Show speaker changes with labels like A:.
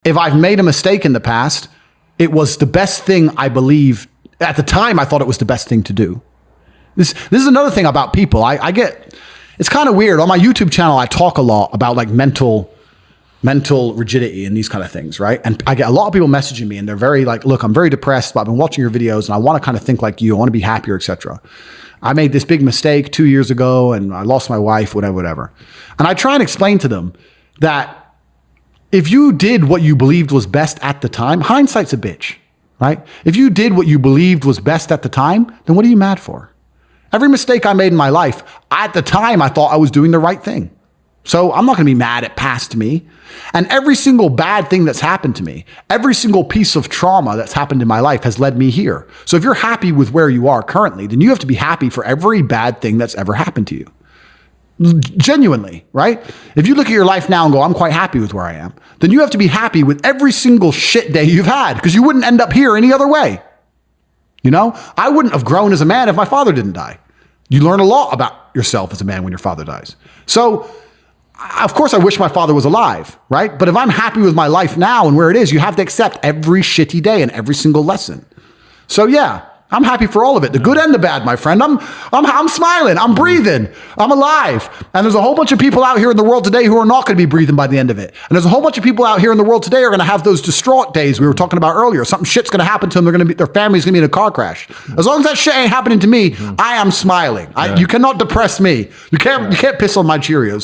A: If I've made a mistake in the past, it was the best thing I believe. At the time, I thought it was the best thing to do. This is another thing about people. I get, it's kind of weird. On my YouTube channel, I talk a lot about like mental rigidity and these kind of things, right? And I get a lot of people messaging me and they're very like, look, I'm very depressed, but I've been watching your videos and I want to kind of think like you. I want to be happier, etc. I made this big mistake 2 years ago and I lost my wife, whatever. And I try and explain to them that if you did what you believed was best at the time, hindsight's a bitch, right? If you did what you believed was best at the time, then what are you mad for? Every mistake I made in my life, at the time, I thought I was doing the right thing. So I'm not going to be mad at past me. And every single bad thing that's happened to me, every single piece of trauma that's happened in my life has led me here. So if you're happy with where you are currently, then you have to be happy for every bad thing that's ever happened to you. Genuinely, right? If you look at your life now and go, I'm quite happy with where I am, then you have to be happy with every single shit day you've had because you wouldn't end up here any other way. You know, I wouldn't have grown as a man if my father didn't die. You learn a lot about yourself as a man when your father dies. So, of course, I wish my father was alive, right? But if I'm happy with my life now and where it is, you have to accept every shitty day and every single lesson. So, yeah, I'm happy for all of it, the good and the bad, my friend. I'm smiling, I'm breathing, I'm alive. And there's a whole bunch of people out here in the world today who are not going to be breathing by the end of it. And there's a whole bunch of people out here in the world today who are going to have those distraught days we were talking about earlier. Something shit's going to happen to them. Their family's going to be in a car crash. As long as that shit ain't happening to me, I am smiling. You cannot depress me. You can't piss on my Cheerios.